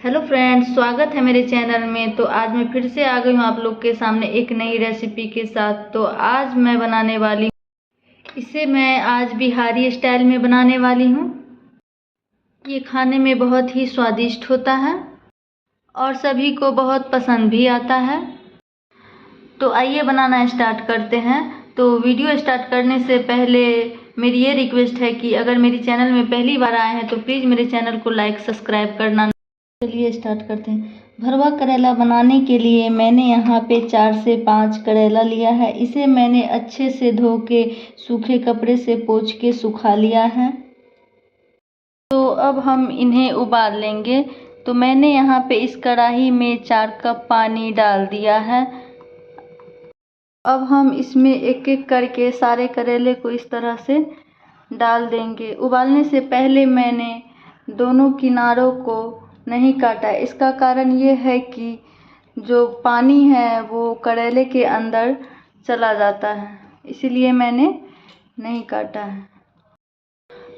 Hello friends, स्वागत है मेरे चैनल में। तो आज मैं फिर से आ गई हूँ आप लोग के सामने एक नई रेसिपी के साथ। तो आज मैं बनाने वाली हूँ, इसे मैं आज बिहारी स्टाइल में बनाने वाली हूँ। ये खाने में बहुत ही स्वादिष्ट होता है और सभी को बहुत पसंद भी आता है। तो आइए बनाना स्टार्ट करते हैं। तो वीडियो स्टार्ट करने से पहले मेरी ये रिक्वेस्ट है कि अगर मेरे चैनल में पहली बार आए हैं तो प्लीज़ मेरे चैनल को लाइक सब्सक्राइब करना। चलिए स्टार्ट करते हैं। भरवा करेला बनाने के लिए मैंने यहाँ पे 4 से 5 करेला लिया है। इसे मैंने अच्छे से धो के सूखे कपड़े से पोंछ के सुखा लिया है। तो अब हम इन्हें उबाल लेंगे। तो मैंने यहाँ पे इस कढ़ाई में 4 कप पानी डाल दिया है। अब हम इसमें एक एक करके सारे करेले को इस तरह से डाल देंगे। उबालने से पहले मैंने दोनों किनारों को नहीं काटा। इसका कारण ये है कि जो पानी है वो करेले के अंदर चला जाता है, इसीलिए मैंने नहीं काटा है।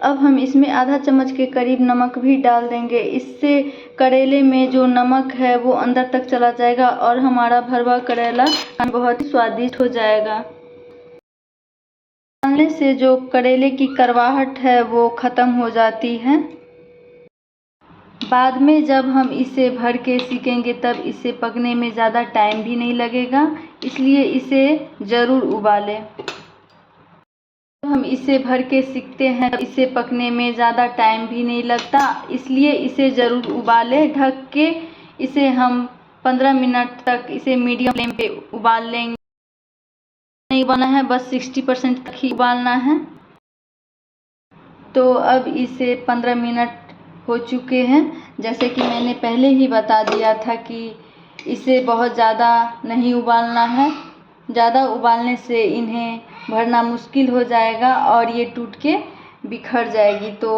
अब हम इसमें आधा चम्मच के करीब नमक भी डाल देंगे। इससे करेले में जो नमक है वो अंदर तक चला जाएगा और हमारा भरवा करेला बहुत ही स्वादिष्ट हो जाएगा। डालने से जो करेले की कड़वाहट है वो ख़त्म हो जाती है। बाद में जब हम इसे भर के सीखेंगे तब इसे पकने में ज़्यादा टाइम भी नहीं लगेगा, इसलिए इसे ज़रूर उबालें। हम इसे भर के सीखते हैं, इसे पकने में ज़्यादा टाइम भी नहीं लगता, इसलिए इसे ज़रूर उबालें। ढक के इसे हम 15 मिनट तक इसे मीडियम फ्लेम पे उबाल लेंगे। नहीं उबालना है, बस 60% तक ही उबालना है। तो अब इसे 15 मिनट हो चुके हैं। जैसे कि मैंने पहले ही बता दिया था कि इसे बहुत ज़्यादा नहीं उबालना है। ज़्यादा उबालने से इन्हें भरना मुश्किल हो जाएगा और ये टूट के बिखर जाएगी। तो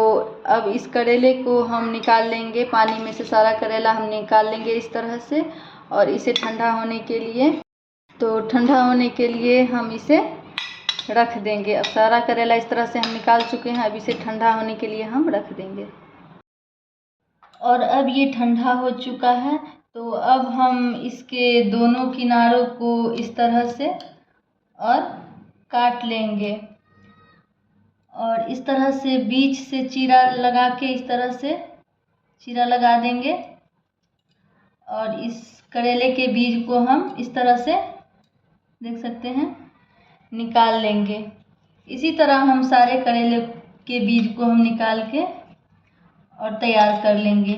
अब इस करेले को हम निकाल लेंगे, पानी में से सारा करेला हम निकाल लेंगे इस तरह से, और इसे ठंडा होने के लिए हम इसे रख देंगे। अब सारा करेला इस तरह से हम निकाल चुके हैं। अब इसे ठंडा होने के लिए हम रख देंगे। और अब ये ठंडा हो चुका है। तो अब हम इसके दोनों किनारों को इस तरह से और काट लेंगे और इस तरह से बीच से चीरा लगा के इस तरह से चीरा लगा देंगे और इस करेले के बीज को हम इस तरह से देख सकते हैं निकाल लेंगे। इसी तरह हम सारे करेले के बीज को हम निकाल के और तैयार कर लेंगे।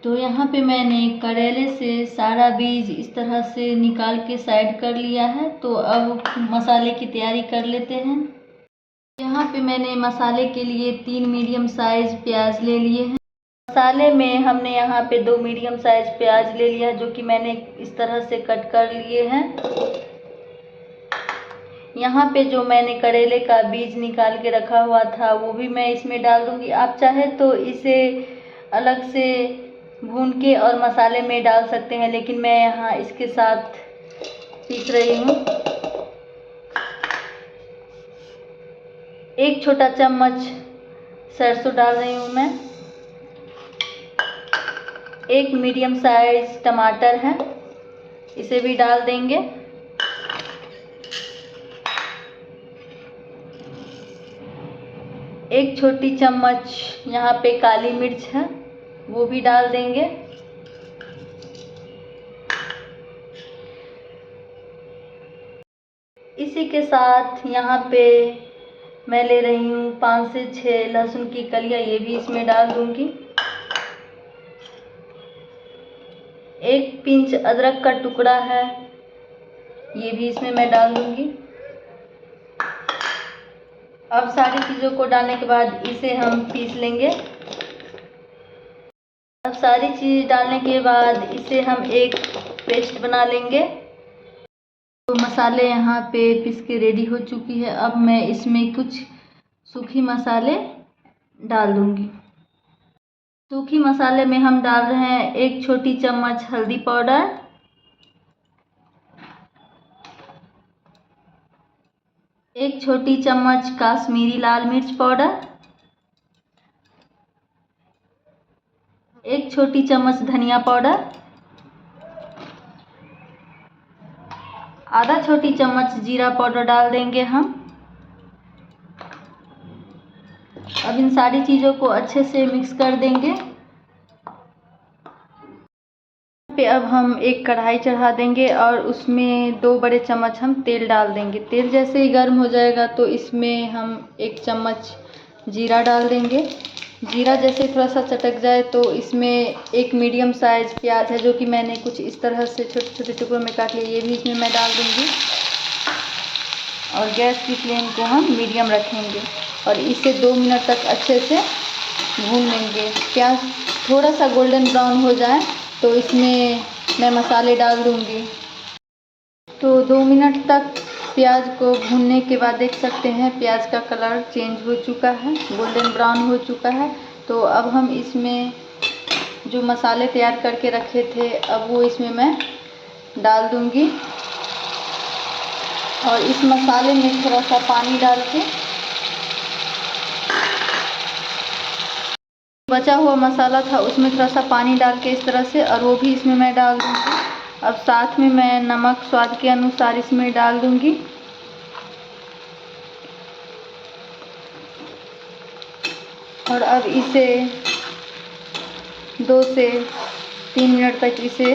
तो यहाँ पे मैंने करेले से सारा बीज इस तरह से निकाल के साइड कर लिया है। तो अब मसाले की तैयारी कर लेते हैं। यहाँ पे मैंने मसाले के लिए 3 मीडियम साइज प्याज ले लिए हैं। मसाले में हमने यहाँ पे 2 मीडियम साइज प्याज ले लिया जो कि मैंने इस तरह से कट कर लिए हैं। यहाँ पे जो मैंने करेले का बीज निकाल के रखा हुआ था वो भी मैं इसमें डाल दूँगी। आप चाहे तो इसे अलग से भून के और मसाले में डाल सकते हैं, लेकिन मैं यहाँ इसके साथ पीस रही हूँ। 1 छोटा चम्मच सरसों डाल रही हूँ मैं। 1 मीडियम साइज टमाटर है, इसे भी डाल देंगे। 1 छोटी चम्मच यहाँ पे काली मिर्च है, वो भी डाल देंगे। इसी के साथ यहाँ पे मैं ले रही हूँ 5 से 6 लहसुन की कलियाँ, ये भी इसमें डाल दूँगी। 1 पिंच अदरक का टुकड़ा है, ये भी इसमें मैं डाल दूँगी। अब सारी चीज़ों को डालने के बाद इसे हम पीस लेंगे। अब सारी चीज़ डालने के बाद इसे हम एक पेस्ट बना लेंगे। तो मसाले यहाँ पे पीस के रेडी हो चुकी है। अब मैं इसमें कुछ सूखी मसाले डाल दूँगी। सूखी मसाले में हम डाल रहे हैं 1 छोटी चम्मच हल्दी पाउडर, 1 छोटी चम्मच काश्मीरी लाल मिर्च पाउडर, 1 छोटी चम्मच धनिया पाउडर, आधा छोटी चम्मच जीरा पाउडर डाल देंगे हम। अब इन सारी चीज़ों को अच्छे से मिक्स कर देंगे। पे अब हम एक कढ़ाई चढ़ा देंगे और उसमें 2 बड़े चम्मच हम तेल डाल देंगे। तेल जैसे ही गर्म हो जाएगा तो इसमें हम 1 चम्मच जीरा डाल देंगे। जीरा जैसे थोड़ा सा चटक जाए तो इसमें एक मीडियम साइज प्याज है जो कि मैंने कुछ इस तरह से छोटे छोटे टुकड़ों में काट लिया, ये भी इसमें मैं डाल दूँगी। और गैस की फ्लेम को हम मीडियम रखेंगे और इसे 2 मिनट तक अच्छे से भून लेंगे। प्याज थोड़ा सा गोल्डन ब्राउन हो जाए तो इसमें मैं मसाले डाल दूँगी। तो 2 मिनट तक प्याज को भूनने के बाद देख सकते हैं प्याज का कलर चेंज हो चुका है, गोल्डन ब्राउन हो चुका है। तो अब हम इसमें जो मसाले तैयार करके रखे थे अब वो इसमें मैं डाल दूँगी और इस मसाले में थोड़ा सा पानी डाल के बचा हुआ मसाला था उसमें थोड़ा सा पानी डाल के इस तरह से, और वो भी इसमें मैं डाल दूँगी। अब साथ में मैं नमक स्वाद के अनुसार इसमें डाल दूँगी। और अब इसे 2 से 3 मिनट तक इसे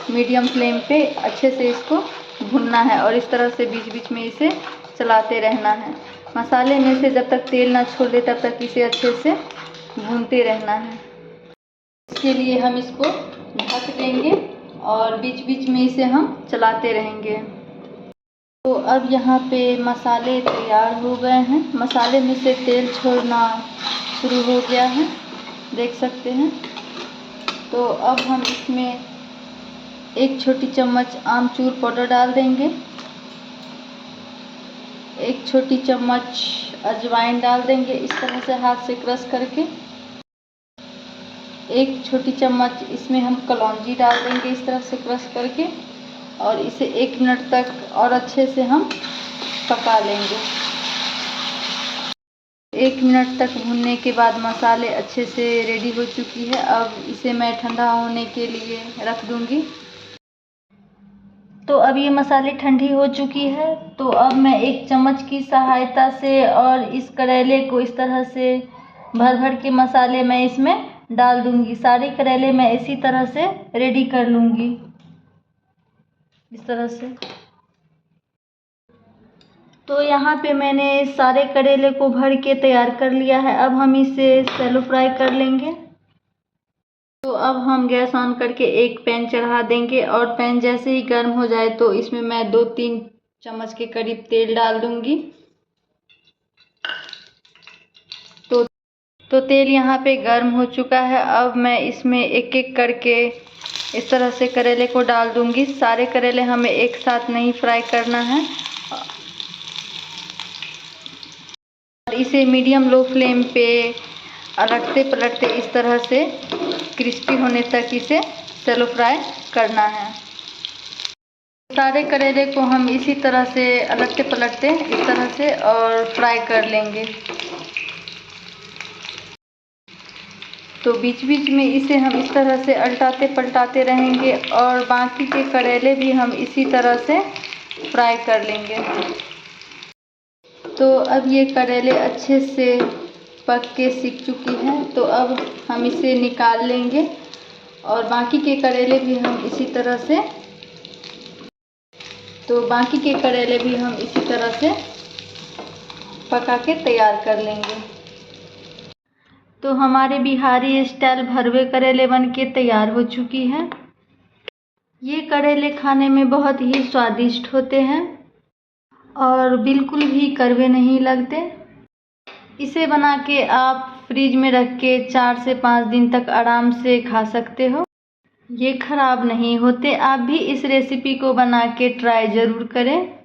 मीडियम फ्लेम पे अच्छे से इसको भुनना है और इस तरह से बीच बीच में इसे चलाते रहना है। मसाले में से जब तक तेल ना छोड़ दे तब तक इसे अच्छे से भूनते रहना है। इसके लिए हम इसको ढक देंगे और बीच बीच में इसे हम चलाते रहेंगे। तो अब यहाँ पे मसाले तैयार हो गए हैं। मसाले में से तेल छोड़ना शुरू हो गया है, देख सकते हैं। तो अब हम इसमें 1 छोटी चम्मच आमचूर पाउडर डाल देंगे, 1 छोटी चम्मच अजवाइन डाल देंगे इस तरह से हाथ से क्रश करके। 1 छोटी चम्मच इसमें हम कलौंजी डाल देंगे इस तरह से क्रश करके और इसे 1 मिनट तक और अच्छे से हम पका लेंगे। 1 मिनट तक भूनने के बाद मसाले अच्छे से रेडी हो चुकी है। अब इसे मैं ठंडा होने के लिए रख दूंगी। तो अब ये मसाले ठंडी हो चुकी है। तो अब मैं 1 चम्मच की सहायता से और इस करेले को इस तरह से भर भर के मसाले मैं इसमें डाल दूंगी। सारे करेले मैं इसी तरह से रेडी कर लूँगी इस तरह से। तो यहाँ पे मैंने सारे करेले को भर के तैयार कर लिया है। अब हम इसे शैलो फ्राई कर लेंगे। तो अब हम गैस ऑन करके एक पैन चढ़ा देंगे और पैन जैसे ही गर्म हो जाए तो इसमें मैं 2-3 चम्मच के करीब तेल डाल दूंगी। तो तेल यहाँ पे गर्म हो चुका है। अब मैं इसमें एक एक करके इस तरह से करेले को डाल दूंगी। सारे करेले हमें एक साथ नहीं फ्राई करना है और इसे मीडियम लो फ्लेम पे अलटते पलटते इस तरह से क्रिस्पी होने तक इसे शैलो फ्राई करना है। सारे करेले को हम इसी तरह से अलटते पलटते इस तरह से और फ्राई कर लेंगे। तो बीच बीच में इसे हम इस तरह से अलटाते पलटाते रहेंगे और बाकी के करेले भी हम इसी तरह से फ्राई कर लेंगे। तो अब ये करेले अच्छे से पक के सीख चुकी हैं। तो अब हम इसे निकाल लेंगे और बाकी के करेले भी हम इसी तरह से पका के तैयार कर लेंगे। तो हमारे बिहारी स्टाइल भरवे करेले बन के तैयार हो चुकी हैं। ये करेले खाने में बहुत ही स्वादिष्ट होते हैं और बिल्कुल भी कड़वे नहीं लगते। इसे बना के आप फ्रिज में रख के 4 से 5 दिन तक आराम से खा सकते हो। ये खराब नहीं होते। आप भी इस रेसिपी को बना के ट्राई ज़रूर करें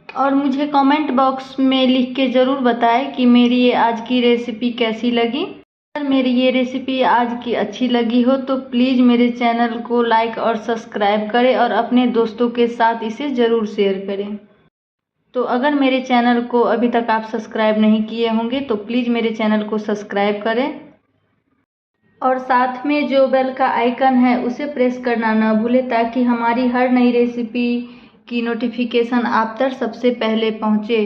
और मुझे कमेंट बॉक्स में लिख के ज़रूर बताएं कि मेरी ये आज की रेसिपी कैसी लगी। अगर मेरी ये रेसिपी आज की अच्छी लगी हो तो प्लीज़ मेरे चैनल को लाइक और सब्सक्राइब करें और अपने दोस्तों के साथ इसे ज़रूर शेयर करें। तो अगर मेरे चैनल को अभी तक आप सब्सक्राइब नहीं किए होंगे तो प्लीज़ मेरे चैनल को सब्सक्राइब करें। और साथ में जो बेल का आइकन है उसे प्रेस करना ना भूलें, ताकि हमारी हर नई रेसिपी की नोटिफिकेशन आप तक सबसे पहले पहुँचे।